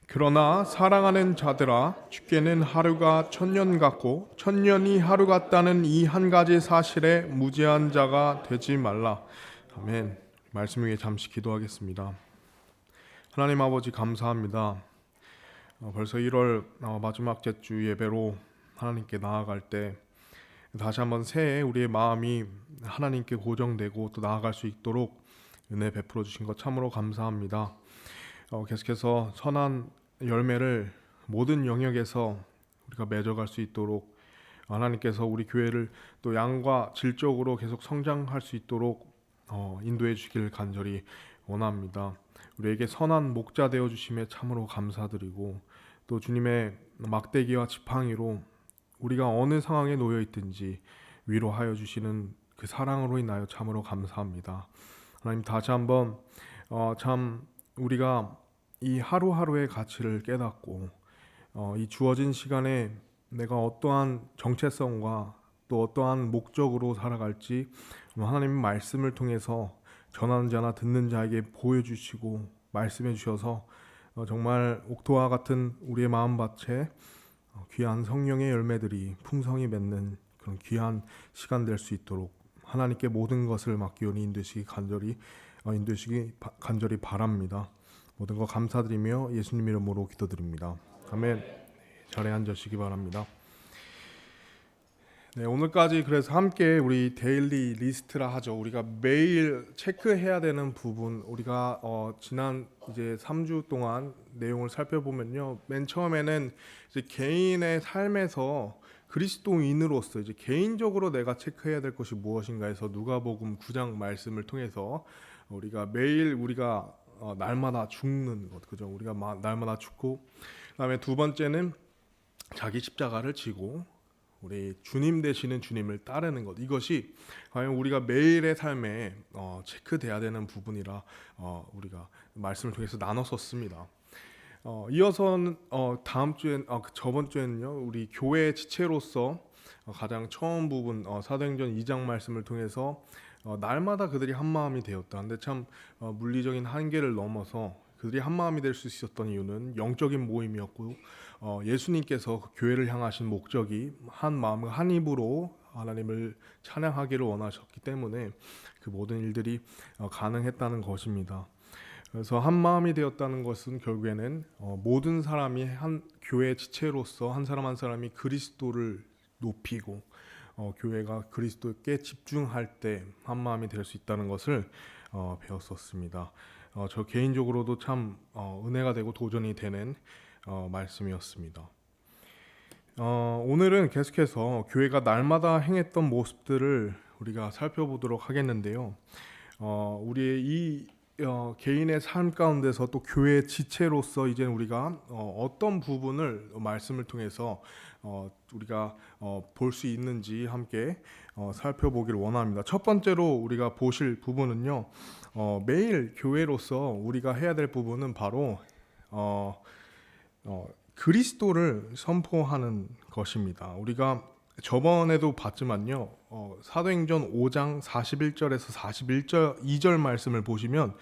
그러나 사랑하는 자들아, 주께는 하루가 천년 같고 천년이 하루 같다는 이 한 가지 사실에 무지한 자가 되지 말라. 아멘. 말씀 위에 잠시 기도하겠습니다. 하나님 아버지 감사합니다. 벌써 1월 마지막 주 예배로 하나님께 나아갈 때 다시 한번 새해 우리의 마음이 하나님께 고정되고 또 나아갈 수 있도록 은혜 베풀어 주신 것 참으로 감사합니다. 계속해서 선한 열매를 모든 영역에서 우리가 맺어갈 수 있도록 하나님께서 우리 교회를 또 양과 질적으로 계속 성장할 수 있도록 인도해 주길 간절히 원합니다. 우리에게 선한 목자 되어 주심에 참으로 감사드리고 또 주님의 막대기와 지팡이로 우리가 어느 상황에 놓여 있든지 위로하여 주시는 그 사랑으로 인하여 참으로 감사합니다. 하나님 다시 한번 참 우리가 이 하루하루의 가치를 깨닫고 이 주어진 시간에 내가 어떠한 정체성과 또 어떠한 목적으로 살아갈지 하나님의 말씀을 통해서 전하는 자나 듣는 자에게 보여주시고 말씀해 주셔서 정말 옥토와 같은 우리의 마음밭에 귀한 성령의 열매들이 풍성히 맺는 그런 귀한 시간 될 수 있도록 하나님께 모든 것을 맡기오니 인도시기 간절히 바랍니다. 모든 거 감사드리며 예수님 이름으로 기도드립니다. 아멘. 자리에 앉으시기 바랍니다. 네, 오늘까지 그래서 함께 우리 데일리 리스트라 하죠. 우리가 매일 체크해야 되는 부분, 우리가 지난 이제 3주 동안 내용을 살펴보면요, 맨 처음에는 이제 개인의 삶에서 그리스도인으로서 이제 개인적으로 내가 체크해야 될 것이 무엇인가 해서 누가복음 9장 말씀을 통해서 우리가 매일 우리가 날마다 죽는 것, 그죠? 우리가 날마다 죽고, 그다음에 두 번째는 자기 십자가를 지고 우리 주님 되시는 주님을 따르는 것, 이것이 과연 우리가 매일의 삶에 체크돼야 되는 부분이라 우리가 말씀을 통해서 나눴었습니다. 이어서는 다음 주엔 저번 주에는요, 우리 교회 지체로서 가장 처음 부분 사도행전 2장 말씀을 통해서 날마다 그들이 한 마음이 되었다. 근데 참 물리적인 한계를 넘어서 그들이 한 마음이 될 수 있었던 이유는 영적인 모임이었고 예수님께서 그 교회를 향하신 목적이 한 마음 한 입으로 하나님을 찬양하기를 원하셨기 때문에 그 모든 일들이 가능했다는 것입니다. 그래서 한 마음이 되었다는 것은 결국에는 모든 사람이 한 교회 지체로서 한 사람 한 사람이 그리스도를 높이고 교회가 그리스도께 집중할 때 한 마음이 될 수 있다는 것을 배웠었습니다. 저 개인적으로도 참 은혜가 되고 도전이 되는 말씀이었습니다. 오늘은 계속해서 교회가 날마다 행했던 모습들을 우리가 살펴보도록 하겠는데요. 우리의 이 개인의 삶 가운데서 또 교회 지체로서 이제 우리가 어떤 부분을 말씀을 통해서 우리가 볼 수 있는지 함께 살펴보기를 원합니다. 첫 번째로 우리가 보실 부분은요, 매일 교회로서 우리가 해야 될 부분은 바로 그리스도를 선포하는 것입니다. 우리가 저번에도 봤지만요, 사도행전 5장 41절에서 42절 말씀을 보시면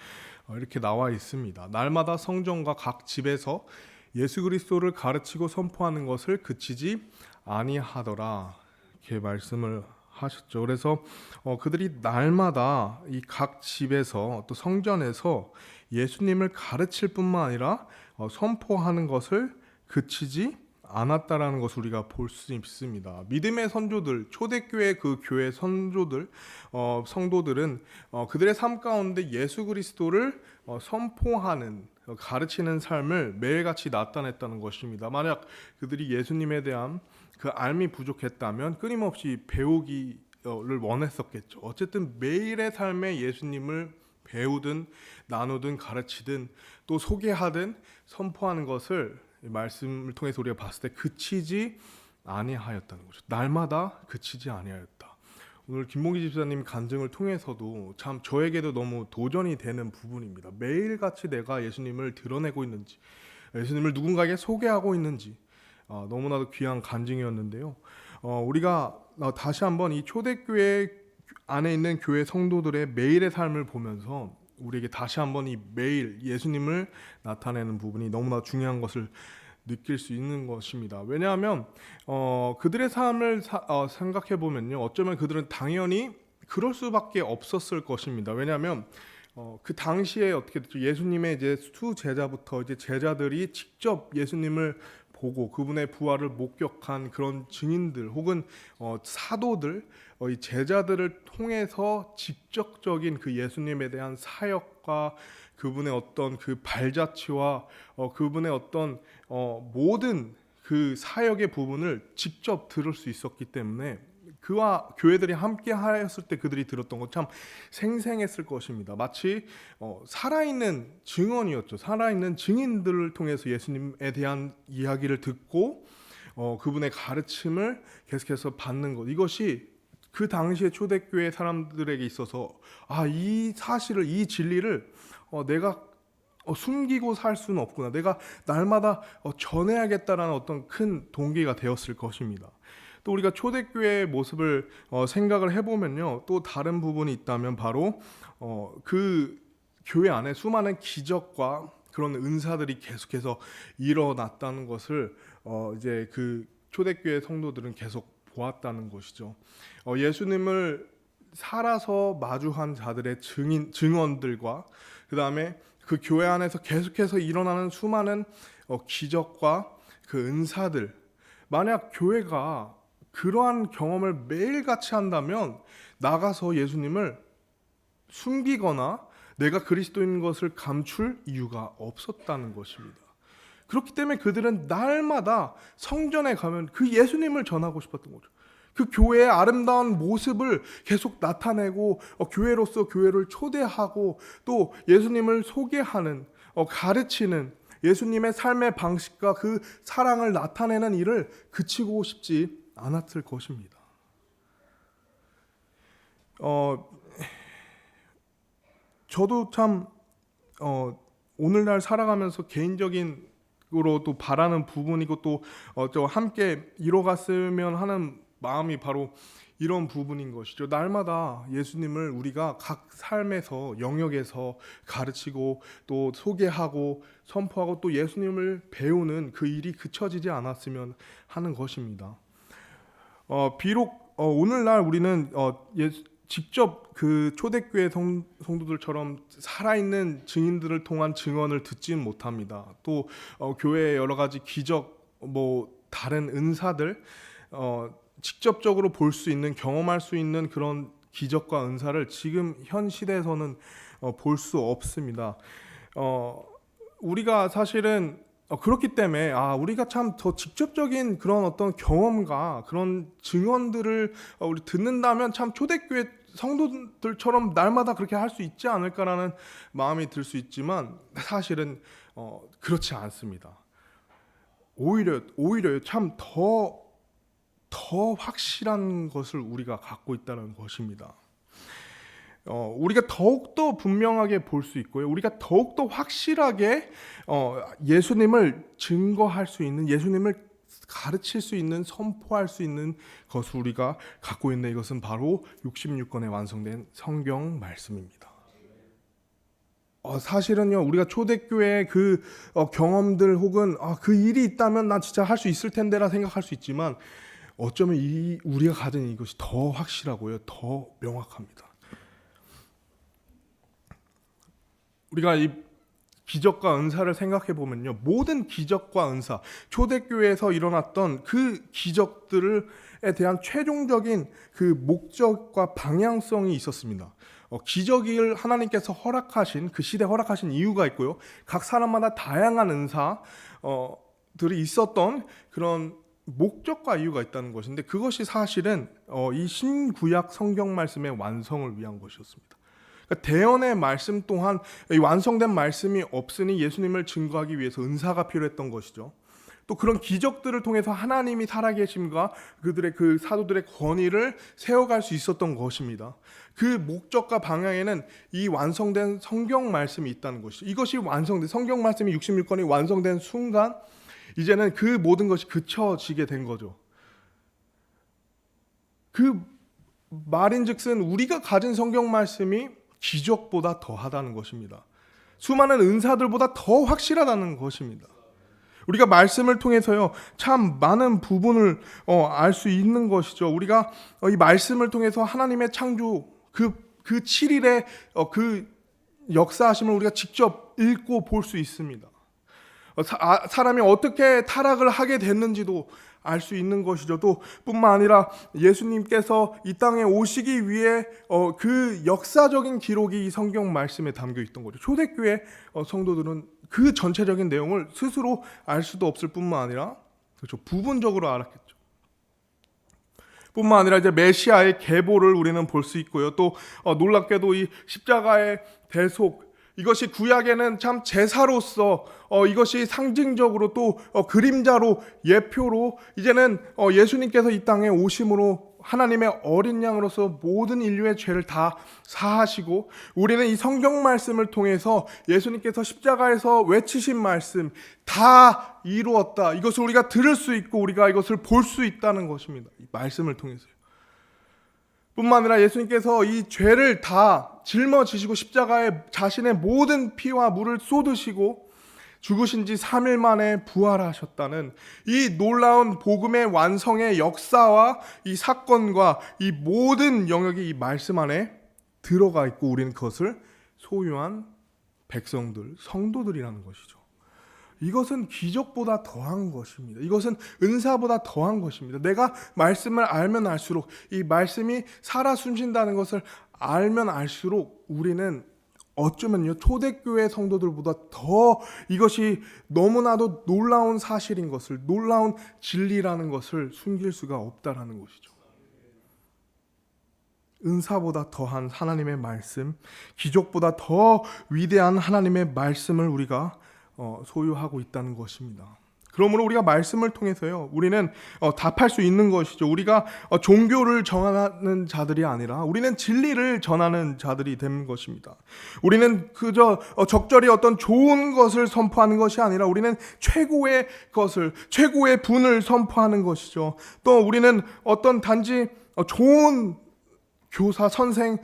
이렇게 나와 있습니다. 날마다 성전과 각 집에서 예수 그리스도를 가르치고 선포하는 것을 그치지 아니하더라, 이렇게 말씀을 하셨죠. 그래서 그들이 날마다 이 각 집에서 또 성전에서 예수님을 가르칠 뿐만 아니라 선포하는 것을 그치지 않았다라는 것을 우리가 볼 수 있습니다. 믿음의 선조들, 초대교회 그 교회 선조들, 성도들은 그들의 삶 가운데 예수 그리스도를 선포하는, 가르치는 삶을 매일같이 나타냈다는 것입니다. 만약 그들이 예수님에 대한 그 알미 부족했다면 끊임없이 배우기를 원했었겠죠. 어쨌든 매일의 삶에 예수님을 배우든 나누든 가르치든 또 소개하든 선포하는 것을 말씀을 통해서 우리가 봤을 때 그치지 아니하였다는 거죠. 날마다 그치지 아니하였다. 오늘 김봉기 집사님 간증을 통해서도 참 저에게도 너무 도전이 되는 부분입니다. 매일같이 내가 예수님을 드러내고 있는지, 예수님을 누군가에게 소개하고 있는지 너무나도 귀한 간증이었는데요. 우리가 다시 한번 이 초대교회 안에 있는 교회 성도들의 매일의 삶을 보면서 우리에게 다시 한번 이 매일 예수님을 나타내는 부분이 너무나 중요한 것을 느낄 수 있는 것입니다. 왜냐하면 그들의 삶을 생각해 보면요, 어쩌면 그들은 당연히 그럴 수밖에 없었을 것입니다. 왜냐하면 그 당시에 어떻게 됐죠? 예수님의 이제 수제자부터 이제 제자들이 직접 예수님을 보고 그분의 부활을 목격한 그런 증인들 혹은 사도들, 이 제자들을 통해서 직접적인 그 예수님에 대한 사역과 그분의 어떤 그 발자취와 그분의 어떤 모든 그 사역의 부분을 직접 들을 수 있었기 때문에 그와 교회들이 함께 하였을 때 그들이 들었던 것 참 생생했을 것입니다. 마치 살아있는 증언이었죠. 살아있는 증인들을 통해서 예수님에 대한 이야기를 듣고 그분의 가르침을 계속해서 받는 것, 이것이 그 당시에 초대교회 사람들에게 있어서 이 사실을, 이 진리를 내가 숨기고 살 수는 없구나, 내가 날마다 전해야겠다라는 어떤 큰 동기가 되었을 것입니다. 또 우리가 초대교회의 모습을 생각을 해보면요, 또 다른 부분이 있다면 바로 그 교회 안에 수많은 기적과 그런 은사들이 계속해서 일어났다는 것을 이제 그 초대교회 성도들은 계속 보았다는 것이죠. 예수님을 살아서 마주한 자들의 증언들과 그 다음에 그 교회 안에서 계속해서 일어나는 수많은 기적과 그 은사들, 만약 교회가 그러한 경험을 매일같이 한다면 나가서 예수님을 숨기거나 내가 그리스도인 것을 감출 이유가 없었다는 것입니다. 그렇기 때문에 그들은 날마다 성전에 가면 그 예수님을 전하고 싶었던 거죠. 그 교회의 아름다운 모습을 계속 나타내고 교회로서 교회를 초대하고 또 예수님을 소개하는, 가르치는 예수님의 삶의 방식과 그 사랑을 나타내는 일을 그치고 싶지 않았을 것입니다. 저도 참 오늘날 살아가면서 개인적으로 또 바라는 부분이고 또 함께 이뤄갔으면 하는 마음이 바로 이런 부분인 것이죠. 날마다 예수님을 우리가 각 삶에서 영역에서 가르치고 또 소개하고 선포하고 또 예수님을 배우는 그 일이 그쳐지지 않았으면 하는 것입니다. 비록 오늘날 우리는 직접 그 초대교회 성도들처럼 살아있는 증인들을 통한 증언을 듣지는 못합니다. 또 교회의 여러 가지 기적, 다른 은사들, 직접적으로 볼 수 있는, 경험할 수 있는 그런 기적과 은사를 지금 현 시대에서는 볼 수 없습니다. 우리가 사실은 그렇기 때문에 우리가 참 더 직접적인 그런 어떤 경험과 그런 증언들을 우리 듣는다면 참 초대교회 성도들처럼 날마다 그렇게 할 수 있지 않을까라는 마음이 들 수 있지만 사실은 그렇지 않습니다. 오히려 참 더 확실한 것을 우리가 갖고 있다는 것입니다. 우리가 더욱더 분명하게 볼 수 있고요, 우리가 더욱더 확실하게 예수님을 증거할 수 있는, 예수님을 가르칠 수 있는, 선포할 수 있는 것을 우리가 갖고 있는 이것은 바로 66권에 완성된 성경 말씀입니다. 사실은요, 우리가 초대교회의 그 경험들 혹은 그 일이 있다면 나 진짜 할 수 있을 텐데라 생각할 수 있지만 어쩌면 우리가 가진 이것이 더 확실하고요, 더 명확합니다. 우리가 이 기적과 은사를 생각해 보면요, 모든 기적과 은사, 초대교회에서 일어났던 그 기적들에 대한 최종적인 그 목적과 방향성이 있었습니다. 기적을 하나님께서 허락하신, 그 시대에 허락하신 이유가 있고요, 각 사람마다 다양한 은사들이 있었던 그런 목적과 이유가 있다는 것인데, 그것이 사실은 이 신구약 성경 말씀의 완성을 위한 것이었습니다. 그러니까 대언의 말씀 또한 완성된 말씀이 없으니 예수님을 증거하기 위해서 은사가 필요했던 것이죠. 또 그런 기적들을 통해서 하나님이 살아계심과 그들의 그 사도들의 권위를 세워갈 수 있었던 것입니다. 그 목적과 방향에는 이 완성된 성경 말씀이 있다는 것이죠. 이것이 완성된 성경 말씀이 66권이 완성된 순간 이제는 그 모든 것이 그쳐지게 된 거죠. 그 말인즉슨 우리가 가진 성경 말씀이 기적보다 더하다는 것입니다. 수많은 은사들보다 더 확실하다는 것입니다. 우리가 말씀을 통해서요, 참 많은 부분을 알 수 있는 것이죠. 우리가 이 말씀을 통해서 하나님의 창조, 그 7일의 그 역사하심을 우리가 직접 읽고 볼 수 있습니다. 사람이 어떻게 타락을 하게 됐는지도 알 수 있는 것이죠. 또 뿐만 아니라 예수님께서 이 땅에 오시기 위해 그 역사적인 기록이 이 성경 말씀에 담겨 있던 거죠. 초대교회 성도들은 그 전체적인 내용을 스스로 알 수도 없을 뿐만 아니라, 그렇죠, 부분적으로 알았겠죠. 뿐만 아니라 이제 메시아의 계보를 우리는 볼 수 있고요. 또 놀랍게도 이 십자가의 대속, 이것이 구약에는 참 제사로서 이것이 상징적으로 또 그림자로, 예표로 이제는 예수님께서 이 땅에 오심으로 하나님의 어린 양으로서 모든 인류의 죄를 다 사하시고, 우리는 이 성경 말씀을 통해서 예수님께서 십자가에서 외치신 말씀 다 이루었다, 이것을 우리가 들을 수 있고 우리가 이것을 볼 수 있다는 것입니다. 이 말씀을 통해서요. 뿐만 아니라 예수님께서 이 죄를 다 짊어지시고 십자가에 자신의 모든 피와 물을 쏟으시고 죽으신 지 3일 만에 부활하셨다는 이 놀라운 복음의 완성의 역사와 이 사건과 이 모든 영역이 이 말씀 안에 들어가 있고, 우리는 그것을 소유한 백성들, 성도들이라는 것이죠. 이것은 기적보다 더한 것입니다. 이것은 은사보다 더한 것입니다. 내가 말씀을 알면 알수록, 이 말씀이 살아 숨쉰다는 것을 알면 알수록 우리는 어쩌면요, 초대교회 성도들보다 더 이것이 너무나도 놀라운 사실인 것을, 놀라운 진리라는 것을 숨길 수가 없다라는 것이죠. 은사보다 더한 하나님의 말씀, 기적보다 더 위대한 하나님의 말씀을 우리가 소유하고 있다는 것입니다. 그러므로 우리가 말씀을 통해서요, 우리는 답할 수 있는 것이죠. 우리가 종교를 정하는 자들이 아니라 우리는 진리를 전하는 자들이 되는 것입니다. 우리는 그저 적절히 어떤 좋은 것을 선포하는 것이 아니라 우리는 최고의 것을, 최고의 분을 선포하는 것이죠. 또 우리는 어떤 단지 좋은 교사, 선생,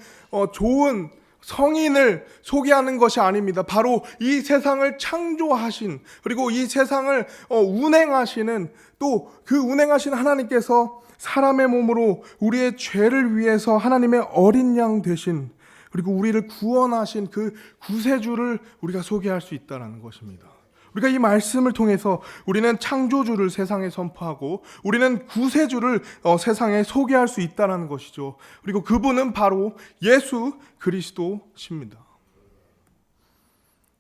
좋은 성인을 소개하는 것이 아닙니다. 바로 이 세상을 창조하신, 그리고 이 세상을 운행하시는, 또 그 운행하신 하나님께서 사람의 몸으로 우리의 죄를 위해서 하나님의 어린 양 되신, 그리고 우리를 구원하신 그 구세주를 우리가 소개할 수 있다는 것입니다. 우리가 이 말씀을 통해서 우리는 창조주를 세상에 선포하고 우리는 구세주를 세상에 소개할 수 있다는 것이죠. 그리고 그분은 바로 예수 그리스도십니다.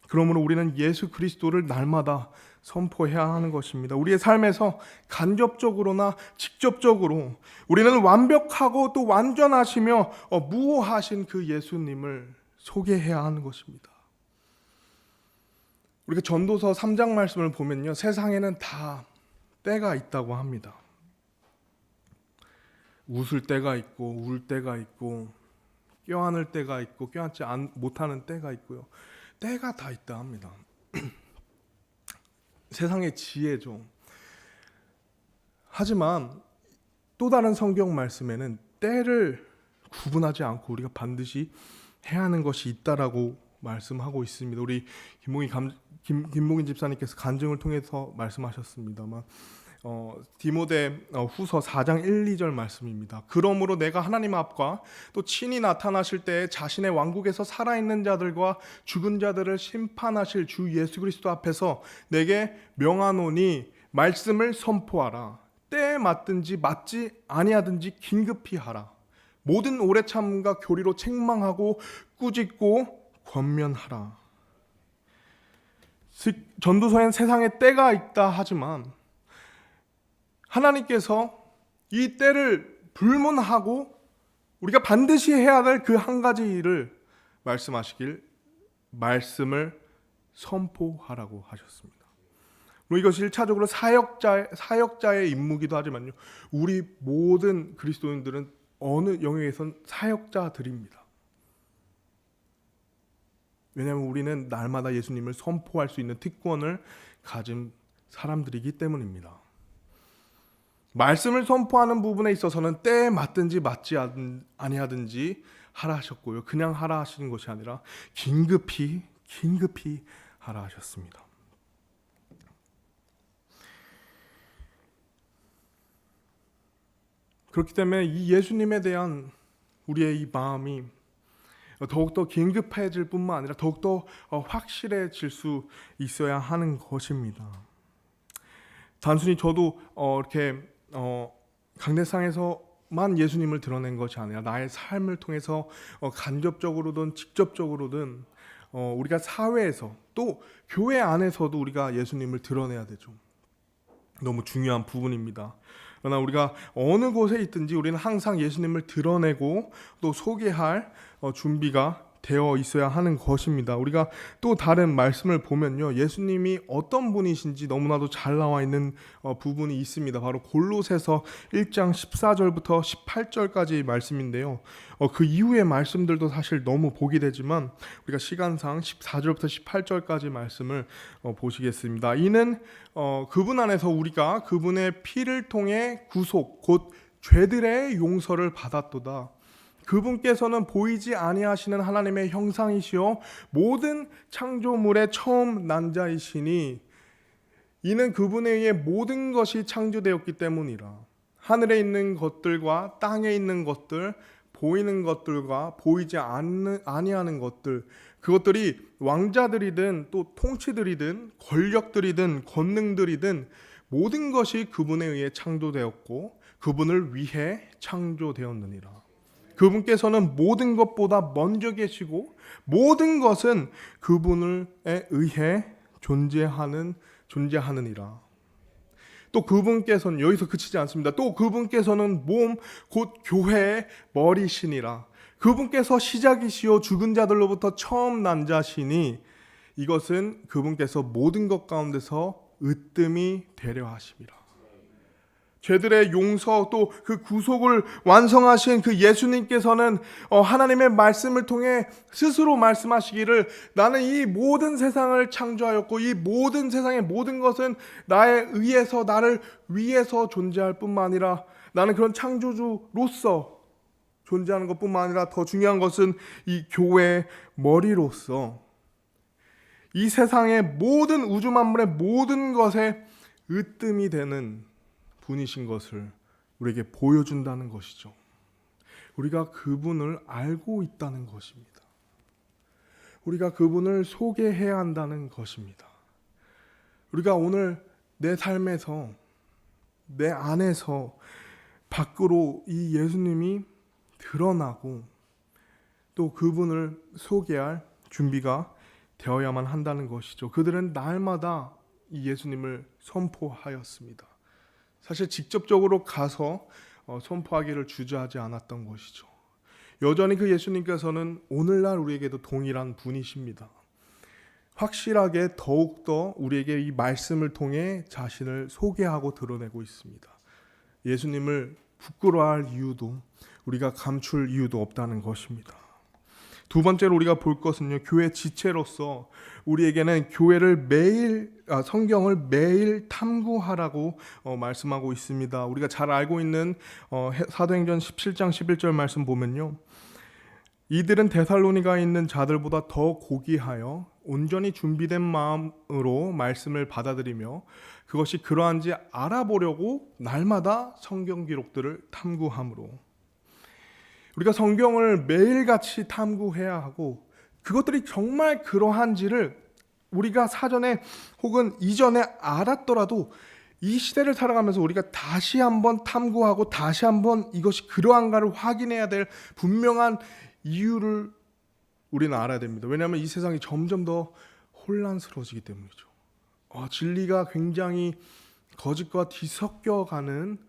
그러므로 우리는 예수 그리스도를 날마다 선포해야 하는 것입니다. 우리의 삶에서 간접적으로나 직접적으로 우리는 완벽하고 또 완전하시며 무오하신 그 예수님을 소개해야 하는 것입니다. 우리가 전도서 3장 말씀을 보면요, 세상에는 다 때가 있다고 합니다. 웃을 때가 있고 울 때가 있고 껴안을 때가 있고 껴안지 못하는 때가 있고요. 때가 다 있다 합니다. 세상의 지혜죠. 하지만 또 다른 성경 말씀에는 때를 구분하지 않고 우리가 반드시 해야 하는 것이 있다라고 말씀하고 있습니다. 우리 김목인 집사님께서 간증을 통해서 말씀하셨습니다만 디모데 후서 4장 1, 2절 말씀입니다. 그러므로 내가 하나님 앞과 또 친히 나타나실 때에 자신의 왕국에서 살아있는 자들과 죽은 자들을 심판하실 주 예수 그리스도 앞에서 내게 명하노니 말씀을 선포하라. 때에 맞든지 맞지 아니하든지 긴급히 하라. 모든 오래 참음과 교리로 책망하고 꾸짖고 권면하라. 전도서엔 세상에 때가 있다 하지만 하나님께서 이 때를 불문하고 우리가 반드시 해야 될 그 한 가지 일을 말씀하시길, 말씀을 선포하라고 하셨습니다. 이것이 1차적으로 사역자의 임무기도 하지만요, 우리 모든 그리스도인들은 어느 영역에선 사역자들입니다. 왜냐하면 우리는 날마다 예수님을 선포할 수 있는 특권을 가진 사람들이기 때문입니다. 말씀을 선포하는 부분에 있어서는 때에 맞든지 맞지 아니하든지 하라 하셨고요. 그냥 하라 하시는 것이 아니라 긴급히 하라 하셨습니다. 그렇기 때문에 이 예수님에 대한 우리의 이 마음이 더욱더 긴급해질 뿐만 아니라 더욱더 확실해질 수 있어야 하는 것입니다. 단순히 저도 이렇게 강대상에서만 예수님을 드러낸 것이 아니라 나의 삶을 통해서 간접적으로든 직접적으로든 우리가 사회에서 또 교회 안에서도 우리가 예수님을 드러내야 되죠. 너무 중요한 부분입니다. 그러나 우리가 어느 곳에 있든지 우리는 항상 예수님을 드러내고 또 소개할 준비가 되어 있어야 하는 것입니다. 우리가 또 다른 말씀을 보면요, 예수님이 어떤 분이신지 너무나도 잘 나와 있는 부분이 있습니다. 바로 골로새서 1장 14절부터 18절까지 말씀인데요. 그 이후의 말씀들도 사실 너무 보게 되지만 우리가 시간상 14절부터 18절까지 말씀을 보시겠습니다. 이는 그분 안에서 우리가 그분의 피를 통해 구속 곧 죄들의 용서를 받았도다. 그분께서는 보이지 아니하시는 하나님의 형상이시요 모든 창조물의 처음 난 자이시니 이는 그분에 의해 모든 것이 창조되었기 때문이라. 하늘에 있는 것들과 땅에 있는 것들, 보이는 것들과 보이지 아니하는 것들, 그것들이 왕자들이든 또 통치들이든 권력들이든 권능들이든 모든 것이 그분에 의해 창조되었고 그분을 위해 창조되었느니라. 그분께서는 모든 것보다 먼저 계시고 모든 것은 그분에 의해 존재하느니라. 또 그분께서는 여기서 그치지 않습니다. 또 그분께서는 몸 곧 교회의 머리시니라. 그분께서 시작이시요 죽은 자들로부터 처음 난 자시니 이것은 그분께서 모든 것 가운데서 으뜸이 되려 하심이라. 죄들의 용서 또 그 구속을 완성하신 그 예수님께서는 하나님의 말씀을 통해 스스로 말씀하시기를 나는 이 모든 세상을 창조하였고 이 모든 세상의 모든 것은 나에 의해서 나를 위해서 존재할 뿐만 아니라 나는 그런 창조주로서 존재하는 것뿐만 아니라 더 중요한 것은 이 교회의 머리로서 이 세상의 모든 우주 만물의 모든 것에 으뜸이 되는 분이신 것을 우리에게 보여준다는 것이죠. 우리가 그분을 알고 있다는 것입니다. 우리가 그분을 소개해야 한다는 것입니다. 우리가 오늘 내 삶에서 내 안에서 밖으로 이 예수님이 드러나고 또 그분을 소개할 준비가 되어야만 한다는 것이죠. 그들은 날마다 이 예수님을 선포하였습니다. 사실 직접적으로 가서 선포하기를 주저하지 않았던 것이죠. 여전히 그 예수님께서는 오늘날 우리에게도 동일한 분이십니다. 확실하게 더욱더 우리에게 이 말씀을 통해 자신을 소개하고 드러내고 있습니다. 예수님을 부끄러워할 이유도 우리가 감출 이유도 없다는 것입니다. 두 번째로 우리가 볼 것은요, 교회 지체로서 우리에게는 성경을 매일 탐구하라고 말씀하고 있습니다. 우리가 잘 알고 있는 사도행전 17장 11절 말씀 보면요, 이들은 데살로니가에 있는 자들보다 더 고귀하여 온전히 준비된 마음으로 말씀을 받아들이며 그것이 그러한지 알아보려고 날마다 성경 기록들을 탐구함으로. 우리가 성경을 매일같이 탐구해야 하고 그것들이 정말 그러한지를 우리가 사전에 혹은 이전에 알았더라도 이 시대를 살아가면서 우리가 다시 한번 탐구하고 다시 한번 이것이 그러한가를 확인해야 될 분명한 이유를 우리는 알아야 됩니다. 왜냐하면 이 세상이 점점 더 혼란스러워지기 때문이죠. 진리가 굉장히 거짓과 뒤섞여가는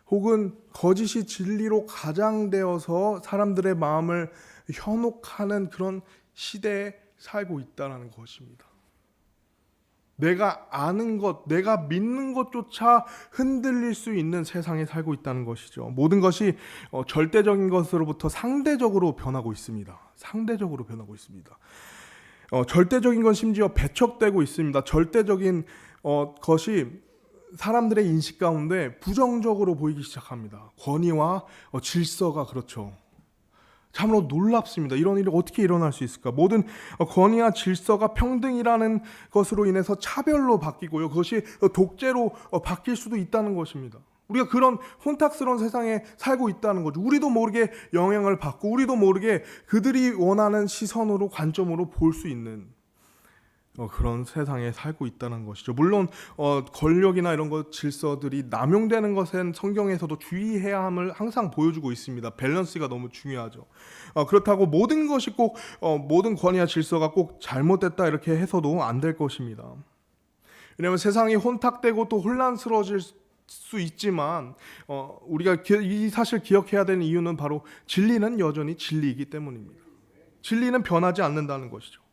혹은 거짓이 진리로 가장되어서 사람들의 마음을 현혹하는 그런 시대에 살고 있다는 것입니다. 내가 아는 것, 내가 믿는 것조차 흔들릴 수 있는 세상에 살고 있다는 것이죠. 모든 것이 절대적인 것으로부터 상대적으로 변하고 있습니다. 상대적으로 변하고 있습니다. 절대적인 건 심지어 배척되고 있습니다. 절대적인 것이 사람들의 인식 가운데 부정적으로 보이기 시작합니다. 권위와 질서가 그렇죠. 참으로 놀랍습니다. 이런 일이 어떻게 일어날 수 있을까? 모든 권위와 질서가 평등이라는 것으로 인해서 차별로 바뀌고요. 그것이 독재로 바뀔 수도 있다는 것입니다. 우리가 그런 혼탁스러운 세상에 살고 있다는 거죠. 우리도 모르게 영향을 받고 우리도 모르게 그들이 원하는 시선으로 관점으로 볼 수 있는 그런 세상에 살고 있다는 것이죠. 물론 권력이나 이런 것 질서들이 남용되는 것은 성경에서도 주의해야 함을 항상 보여주고 있습니다. 밸런스가 너무 중요하죠. 그렇다고 모든 것이 꼭 모든 권위와 질서가 꼭 잘못됐다 이렇게 해서도 안 될 것입니다. 왜냐하면 세상이 혼탁되고 또 혼란스러워질 수 있지만 우리가 이 사실 기억해야 되는 이유는 바로 진리는 여전히 진리이기 때문입니다. 진리는 변하지 않는다는 것이죠.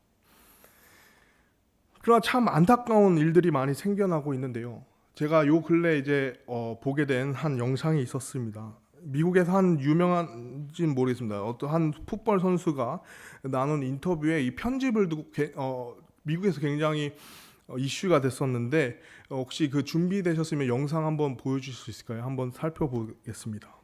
그러나 참 안타까운 일들이 많이 생겨나고 있는데요. 제가 요 근래 이제 보게 된 한 영상이 있었습니다. 미국에서 한 유명한지는 모르겠습니다. 어떤 한 풋볼 선수가 나눈 인터뷰에 이 편집을 두고 미국에서 굉장히 이슈가 됐었는데 혹시 그 준비되셨으면 영상 한번 보여주실 수 있을까요? 한번 살펴보겠습니다.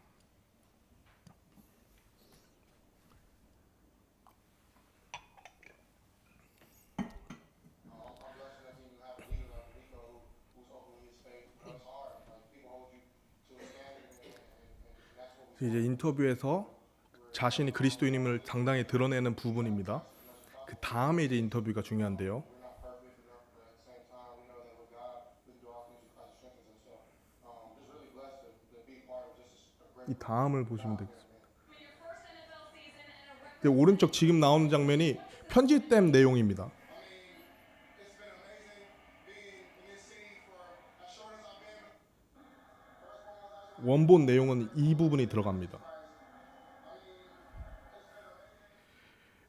이제 인터뷰에서 자신이 그리스도인임을 당당히 드러내는 부분입니다. 그 다음에 이제 인터뷰가 중요한데요. 이 다음을 보시면 되겠습니다. 오른쪽 지금 나오는 장면이 편집된 내용입니다. 원본 내용은 이 부분이 들어갑니다.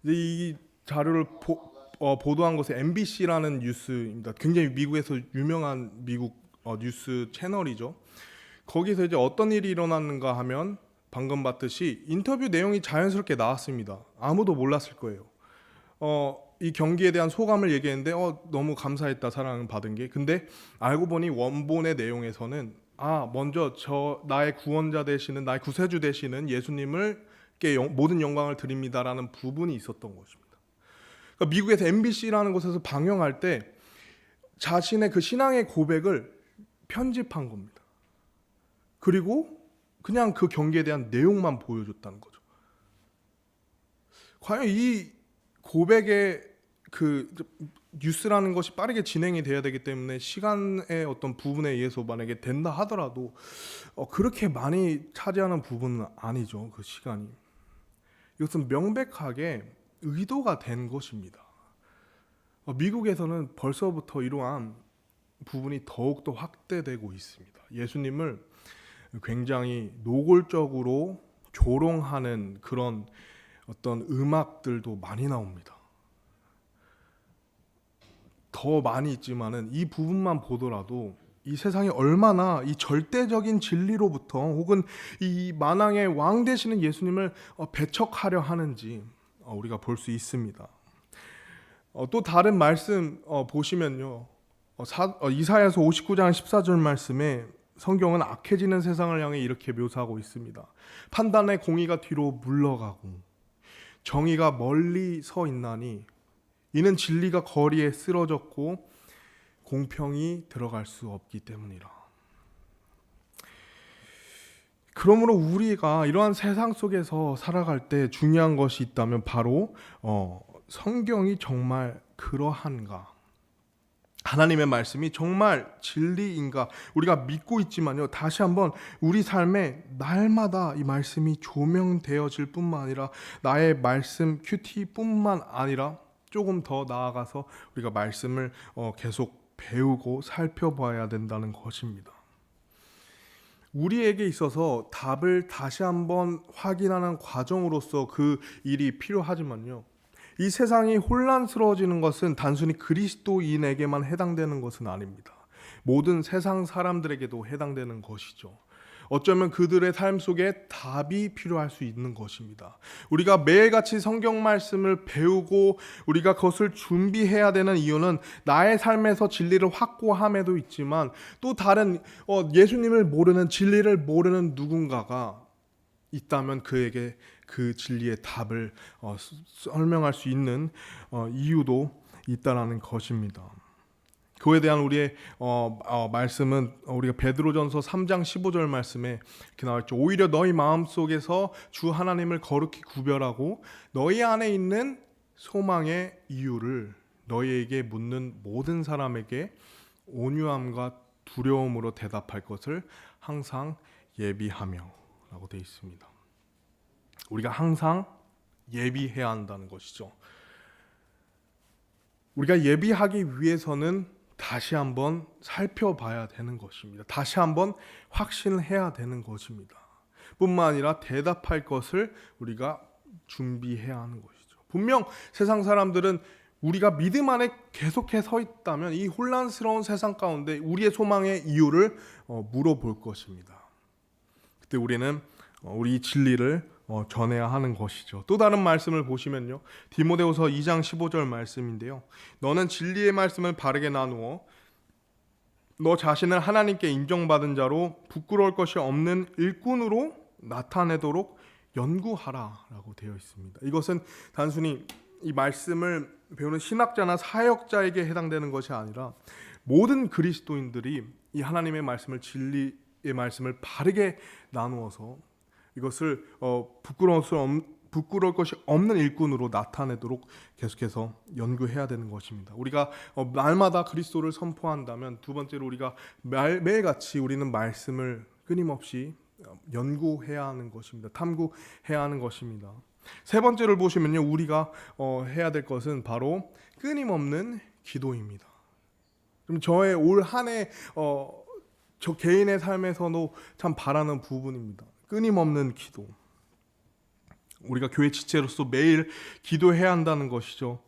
이 자료를 보도한 것은 MBC라는 뉴스입니다. 굉장히 미국에서 유명한 미국 뉴스 채널이죠. 거기서 이제 어떤 일이 일어났는가 하면 방금 봤듯이 인터뷰 내용이 자연스럽게 나왔습니다. 아무도 몰랐을 거예요. 이 경기에 대한 소감을 얘기했는데 너무 감사했다, 사랑을 받은 게. 근데 알고 보니 원본의 내용에서는 먼저 나의 구원자 되시는, 나의 구세주 되시는 예수님을께 모든 영광을 드립니다라는 부분이 있었던 것입니다. 그러니까 미국에서 MBC라는 곳에서 방영할 때 자신의 그 신앙의 고백을 편집한 겁니다. 그리고 그냥 그 경기에 대한 내용만 보여줬다는 거죠. 과연 이 고백의 그 뉴스라는 것이 빠르게 진행이 돼야 되기 때문에 시간의 어떤 부분에 의해서 만약에 된다 하더라도 그렇게 많이 차지하는 부분은 아니죠. 그 시간이. 이것은 명백하게 의도가 된 것입니다. 미국에서는 벌써부터 이러한 부분이 더욱더 확대되고 있습니다. 예수님을 굉장히 노골적으로 조롱하는 그런 어떤 음악들도 많이 나옵니다. 더 많이 있지만은 이 부분만 보더라도 이 세상이 얼마나 이 절대적인 진리로부터 혹은 이 만왕의 왕 되시는 예수님을 배척하려 하는지 우리가 볼 수 있습니다. 또 다른 말씀 보시면요. 이사야서 59장 14절 말씀에 성경은 악해지는 세상을 향해 이렇게 묘사하고 있습니다. 판단의 공의가 뒤로 물러가고 정의가 멀리 서 있나니 이는 진리가 거리에 쓰러졌고 공평이 들어갈 수 없기 때문이라. 그러므로 우리가 이러한 세상 속에서 살아갈 때 중요한 것이 있다면 바로 성경이 정말 그러한가? 하나님의 말씀이 정말 진리인가? 우리가 믿고 있지만요. 다시 한번 우리 삶에 날마다 이 말씀이 조명되어질 뿐만 아니라 나의 말씀 큐티뿐만 아니라 조금 더 나아가서 우리가 말씀을 계속 배우고 살펴봐야 된다는 것입니다. 우리에게 있어서 답을 다시 한번 확인하는 과정으로서 그 일이 필요하지만요. 이 세상이 혼란스러워지는 것은 단순히 그리스도인에게만 해당되는 것은 아닙니다. 모든 세상 사람들에게도 해당되는 것이죠. 어쩌면 그들의 삶 속에 답이 필요할 수 있는 것입니다. 우리가 매일같이 성경 말씀을 배우고 우리가 그것을 준비해야 되는 이유는 나의 삶에서 진리를 확고함에도 있지만 또 다른 예수님을 모르는 진리를 모르는 누군가가 있다면 그에게 그 진리의 답을 설명할 수 있는 이유도 있다라는 것입니다. 그에 대한 우리의 말씀은 우리가 베드로전서 3장 15절 말씀에 이렇게 나와 있죠. 오히려 너희 마음속에서 주 하나님을 거룩히 구별하고 너희 안에 있는 소망의 이유를 너희에게 묻는 모든 사람에게 온유함과 두려움으로 대답할 것을 항상 예비하며 라고 되어 있습니다. 우리가 항상 예비해야 한다는 것이죠. 우리가 예비하기 위해서는 다시 한번 살펴봐야 되는 것입니다. 다시 한번 확신해야 되는 것입니다. 뿐만 아니라 대답할 것을 우리가 준비해야 하는 것이죠. 분명 세상 사람들은 우리가 믿음 안에 계속해 서 있다면 이 혼란스러운 세상 가운데 우리의 소망의 이유를 물어볼 것입니다. 그때 우리는 우리 진리를 전해야 하는 것이죠. 또 다른 말씀을 보시면요, 디모데후서 2장 15절 말씀인데요, 너는 진리의 말씀을 바르게 나누어 너 자신을 하나님께 인정받은 자로 부끄러울 것이 없는 일꾼으로 나타내도록 연구하라 라고 되어 있습니다. 이것은 단순히 이 말씀을 배우는 신학자나 사역자에게 해당되는 것이 아니라 모든 그리스도인들이 이 하나님의 말씀을, 진리의 말씀을 바르게 나누어서 이것을 부끄러울 것이 없는 일꾼으로 나타내도록 계속해서 연구해야 되는 것입니다. 우리가 날마다 그리스도를 선포한다면, 두 번째로 우리가 매일같이 우리는 말씀을 끊임없이 연구해야 하는 것입니다. 탐구해야 하는 것입니다. 세 번째를 보시면요, 우리가 해야 될 것은 바로 끊임없는 기도입니다. 그럼 저의 올 한 해 저 개인의 삶에서도 참 바라는 부분입니다. 끊임없는 기도. 우리가 교회 지체로서 매일 기도해야 한다는 것이죠.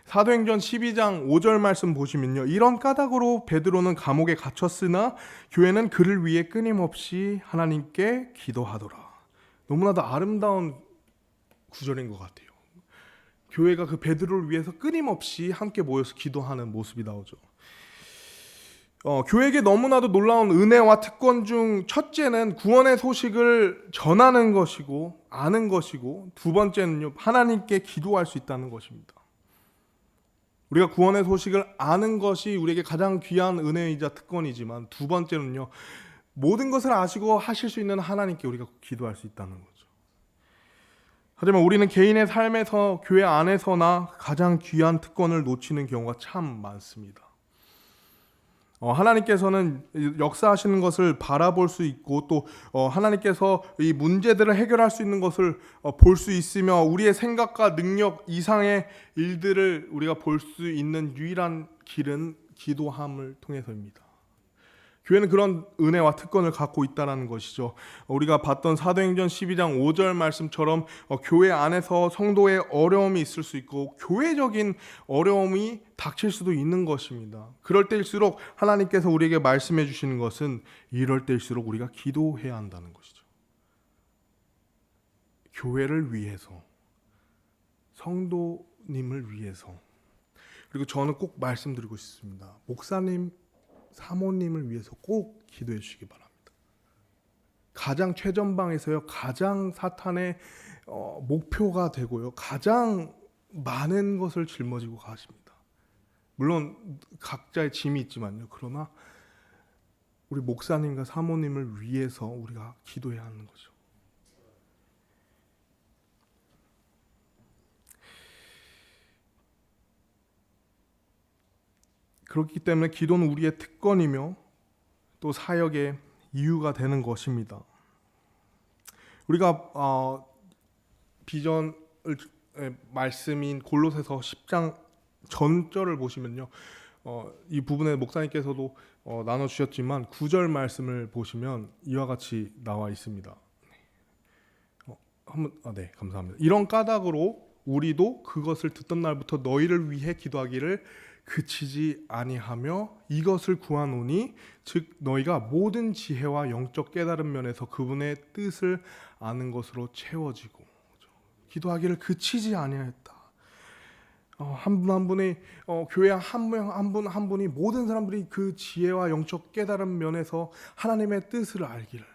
사도행전 12장 5절 말씀 보시면요, 이런 까닭으로 베드로는 감옥에 갇혔으나 교회는 그를 위해 끊임없이 하나님께 기도하더라. 너무나도 아름다운 구절인 것 같아요. 교회가 그 베드로를 위해서 끊임없이 함께 모여서 기도하는 모습이 나오죠. 교회에게 너무나도 놀라운 은혜와 특권 중 첫째는 구원의 소식을 전하는 것이고 아는 것이고, 두 번째는요, 하나님께 기도할 수 있다는 것입니다. 우리가 구원의 소식을 아는 것이 우리에게 가장 귀한 은혜이자 특권이지만, 두 번째는요, 모든 것을 아시고 하실 수 있는 하나님께 우리가 기도할 수 있다는 거죠. 하지만 우리는 개인의 삶에서, 교회 안에서나 가장 귀한 특권을 놓치는 경우가 참 많습니다. 하나님께서는 역사하시는 것을 바라볼 수 있고, 또 하나님께서 이 문제들을 해결할 수 있는 것을 볼 수 있으며, 우리의 생각과 능력 이상의 일들을 우리가 볼 수 있는 유일한 길은 기도함을 통해서입니다. 교회는 그런 은혜와 특권을 갖고 있다는 것이죠. 우리가 봤던 사도행전 12장 5절 말씀처럼 교회 안에서 성도의 어려움이 있을 수 있고 교회적인 어려움이 닥칠 수도 있는 것입니다. 그럴 때일수록 하나님께서 우리에게 말씀해 주시는 것은 이럴 때일수록 우리가 기도해야 한다는 것이죠. 교회를 위해서, 성도님을 위해서. 그리고 저는 꼭 말씀드리고 싶습니다. 목사님, 사모님을 위해서 꼭 기도해 주시기 바랍니다. 가장 최전방에서요, 가장 사탄의 목표가 되고요, 가장 많은 것을 짊어지고 가십니다. 물론 각자의 짐이 있지만요, 그러나 우리 목사님과 사모님을 위해서 우리가 기도해야 하는 거죠. 그렇기 때문에 기도는 우리의 특권이며 또 사역의 이유가 되는 것입니다. 우리가 비전의 말씀인 골로새서 10장 전절을 보시면요, 이 부분에 목사님께서도 나눠주셨지만 9절 말씀을 보시면 이와 같이 나와 있습니다. 네, 감사합니다. 이런 까닭으로 우리도 그것을 듣던 날부터 너희를 위해 기도하기를 그치지 아니하며 이것을 구하노니, 즉 너희가 모든 지혜와 영적 깨달은 면에서 그분의 뜻을 아는 것으로 채워지고. 기도하기를 그치지 아니하였다. 한 분 한 분이 교회 한 분 한 분이 모든 사람들이 그 지혜와 영적 깨달은 면에서 하나님의 뜻을 알기를,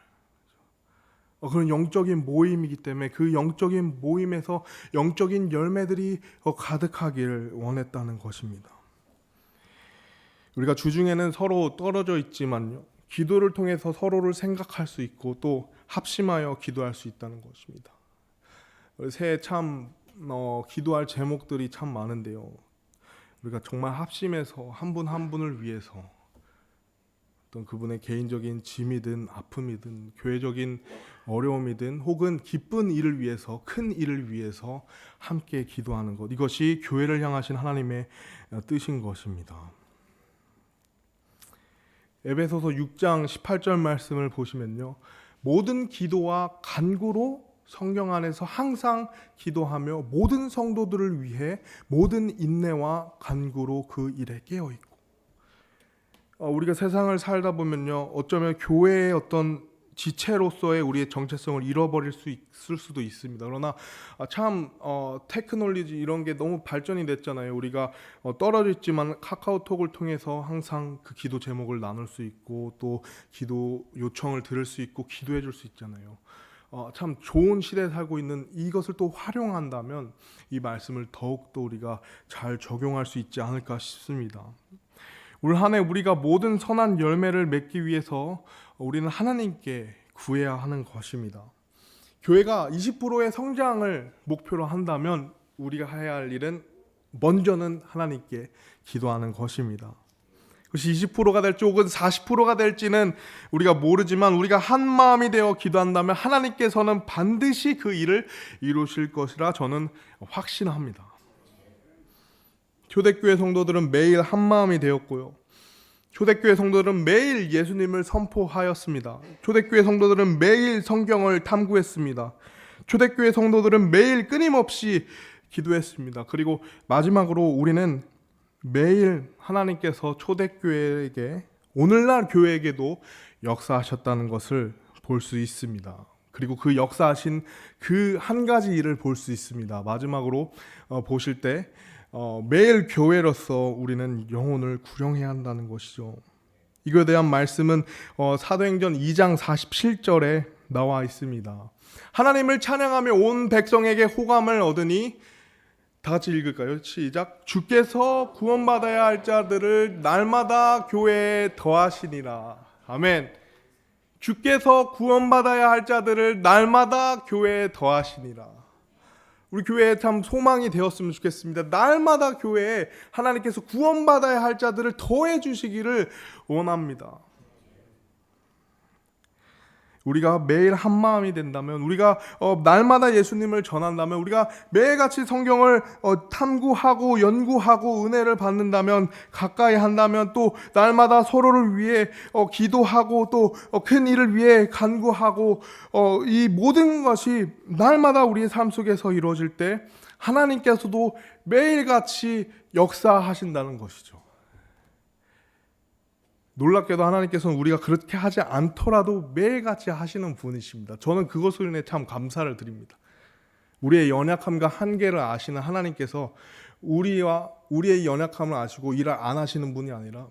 그런 영적인 모임이기 때문에 그 영적인 모임에서 영적인 열매들이 가득하기를 원했다는 것입니다. 우리가 주중에는 서로 떨어져 있지만요, 기도를 통해서 서로를 생각할 수 있고 또 합심하여 기도할 수 있다는 것입니다. 새해 참 기도할 제목들이 참 많은데요, 우리가 정말 합심해서 한 분 한 분을 위해서 어떤 그분의 개인적인 짐이든 아픔이든 교회적인 어려움이든 혹은 기쁜 일을 위해서, 큰 일을 위해서 함께 기도하는 것, 이것이 교회를 향하신 하나님의 뜻인 것입니다. 에베소서 6장 18절 말씀을 보시면요, 모든 기도와 간구로 성경 안에서 항상 기도하며 모든 성도들을 위해 모든 인내와 간구로 그 일에 깨어 있고, 우리가 세상을 살다 보면요, 어쩌면 교회의 어떤 지체로서의 우리의 정체성을 잃어버릴 수 있을 수도 있습니다. 그러나 참 테크놀로지 이런 게 너무 발전이 됐잖아요. 우리가 떨어져 있지만 카카오톡을 통해서 항상 그 기도 제목을 나눌 수 있고 또 기도 요청을 들을 수 있고 기도해 줄 수 있잖아요. 참 좋은 시대에 살고 있는 이것을 또 활용한다면 이 말씀을 더욱더 우리가 잘 적용할 수 있지 않을까 싶습니다. 올 한 해 우리가 모든 선한 열매를 맺기 위해서 우리는 하나님께 구해야 하는 것입니다. 교회가 20%의 성장을 목표로 한다면 우리가 해야 할 일은 먼저는 하나님께 기도하는 것입니다. 그것이 20%가 될지 혹은 40%가 될지는 우리가 모르지만 우리가 한 마음이 되어 기도한다면 하나님께서는 반드시 그 일을 이루실 것이라 저는 확신합니다. 초대교회 성도들은 매일 한 마음이 되었고요, 초대교회 성도들은 매일 예수님을 선포하였습니다. 초대교회 성도들은 매일 성경을 탐구했습니다. 초대교회 성도들은 매일 끊임없이 기도했습니다. 그리고 마지막으로 우리는 매일 하나님께서 초대교회에게, 오늘날 교회에게도 역사하셨다는 것을 볼 수 있습니다. 그리고 그 역사하신 그 한 가지 일을 볼 수 있습니다. 마지막으로 보실 때 매일 교회로서 우리는 영혼을 구령해야 한다는 것이죠. 이거에 대한 말씀은 사도행전 2장 47절에 나와 있습니다. 하나님을 찬양하며 온 백성에게 호감을 얻으니, 다 같이 읽을까요? 시작. 주께서 구원받아야 할 자들을 날마다 교회에 더하시니라. 아멘. 주께서 구원받아야 할 자들을 날마다 교회에 더하시니라. 우리 교회에 참 소망이 되었으면 좋겠습니다. 날마다 교회에 하나님께서 구원받아야 할 자들을 더해 주시기를 원합니다. 우리가 매일 한 마음이 된다면, 우리가 날마다 예수님을 전한다면, 우리가 매일같이 성경을 탐구하고 연구하고 은혜를 받는다면, 가까이 한다면, 또 날마다 서로를 위해 기도하고 또 큰 일을 위해 간구하고, 이 모든 것이 날마다 우리의 삶 속에서 이루어질 때 하나님께서도 매일같이 역사하신다는 것이죠. 놀랍게도 하나님께서는 우리가 그렇게 하지 않더라도 매일같이 하시는 분이십니다. 저는 그것을 인해 참 감사를 드립니다. 우리의 연약함과 한계를 아시는 하나님께서 우리의 연약함을 아시고 일을 안 하시는 분이 아니라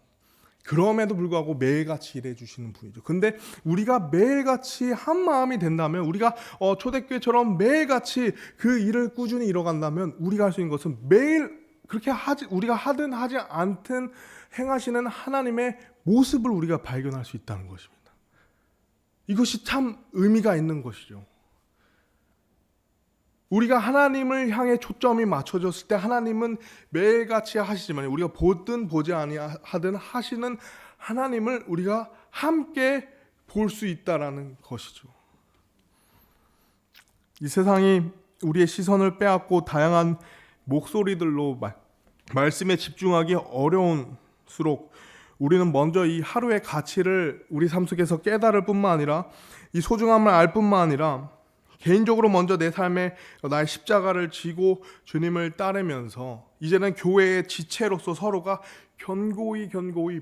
그럼에도 불구하고 매일같이 일해 주시는 분이죠. 근데 우리가 매일같이 한 마음이 된다면, 우리가 초대교회처럼 매일같이 그 일을 꾸준히 이뤄간다면 우리가 할 수 있는 것은 매일 그렇게 우리가 하든 하지 않든 행하시는 하나님의 모습을 우리가 발견할 수 있다는 것입니다. 이것이 참 의미가 있는 것이죠. 우리가 하나님을 향해 초점이 맞춰졌을 때 하나님은 매일같이 하시지만, 우리가 보든 보지 아니하든 하시는 하나님을 우리가 함께 볼 수 있다라는 것이죠. 이 세상이 우리의 시선을 빼앗고 다양한 목소리들로 말씀에 집중하기 어려운수록 우리는 먼저 이 하루의 가치를 우리 삶 속에서 깨달을 뿐만 아니라, 이 소중함을 알 뿐만 아니라 개인적으로 먼저 내 삶에 나의 십자가를 지고 주님을 따르면서 이제는 교회의 지체로서 서로가 견고히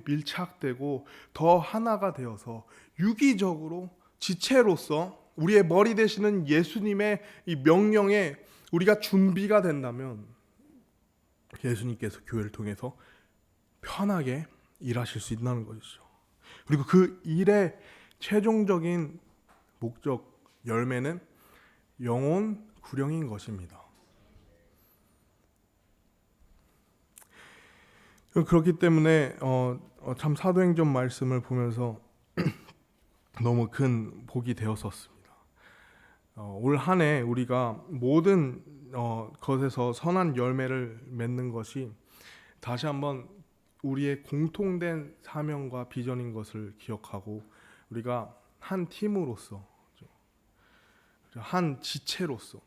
밀착되고 더 하나가 되어서 유기적으로 지체로서 우리의 머리 되시는 예수님의 이 명령에 우리가 준비가 된다면 예수님께서 교회를 통해서 편하게 일하실 수 있다는 것이죠. 그리고 그 일의 최종적인 목적, 열매는 영혼 구령인 것입니다. 그렇기 때문에 참 사도행전 말씀을 보면서 너무 큰 복이 되었었습니다. 올 한 해 우리가 모든 것에서 선한 열매를 맺는 것이 다시 한번 우리의 공통된 사명과 비전인 것을 기억하고 우리가 한 팀으로서 한 지체로서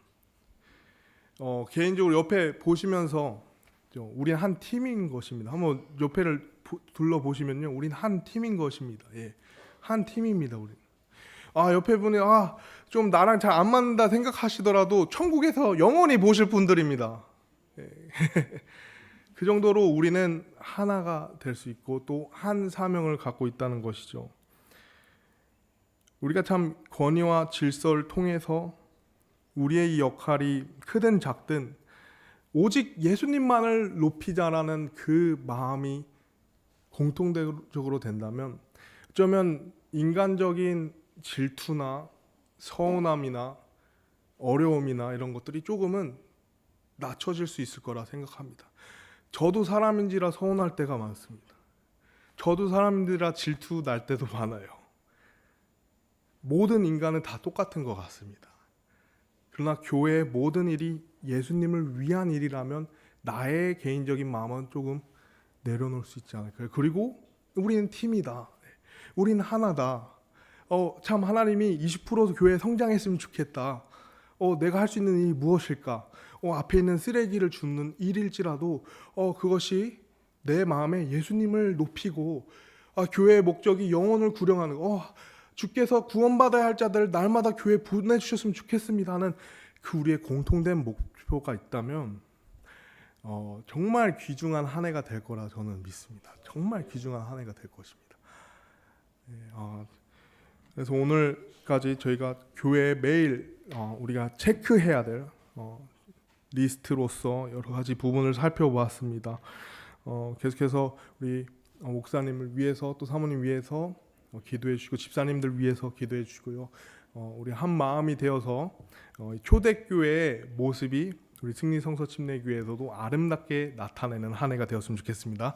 개인적으로 옆에 보시면서 우린 한 팀인 것입니다. 한번 옆에를 둘러보시면요, 우린 한 팀인 것입니다. 예, 한 팀입니다. 우리. 옆에 분이 좀 나랑 잘 안 맞는다 생각하시더라도 천국에서 영원히 보실 분들입니다. 예. 그 정도로 우리는 하나가 될 수 있고 또 한 사명을 갖고 있다는 것이죠. 우리가 참 권위와 질서를 통해서 우리의 이 역할이 크든 작든 오직 예수님만을 높이자라는 그 마음이 공통적으로 된다면 어쩌면 인간적인 질투나 서운함이나 어려움이나 이런 것들이 조금은 낮춰질 수 있을 거라 생각합니다. 저도 사람인지라 서운할 때가 많습니다. 저도 사람인지라 질투 날 때도 많아요. 모든 인간은 다 똑같은 것 같습니다. 그러나 교회의 모든 일이 예수님을 위한 일이라면 나의 개인적인 마음은 조금 내려놓을 수 있지 않을까요? 그리고 우리는 팀이다. 우리는 하나다. 참 하나님이 20% 교회 성장했으면 좋겠다. 내가 할 수 있는 일이 무엇일까? 앞에 있는 쓰레기를 줍는 일일지라도 그것이 내 마음에 예수님을 높이고 교회의 목적이 영혼을 구령하는 주께서 구원받아야 할 자들을 날마다 교회에 보내주셨으면 좋겠습니다 하는 그 우리의 공통된 목표가 있다면 정말 귀중한 한 해가 될 거라 저는 믿습니다. 정말 귀중한 한 해가 될 것입니다. 그래서 오늘까지 저희가 교회에 매일 우리가 체크해야 될 리스트로서 여러 가지 부분을 살펴보았습니다. 계속해서 우리 목사님을 위해서 또 사모님 위해서 기도해 주시고 집사님들 위해서 기도해 주시고요. 우리 한 마음이 되어서 초대교회의 모습이 우리 승리성서 침례교회에서도 아름답게 나타내는 한 해가 되었으면 좋겠습니다.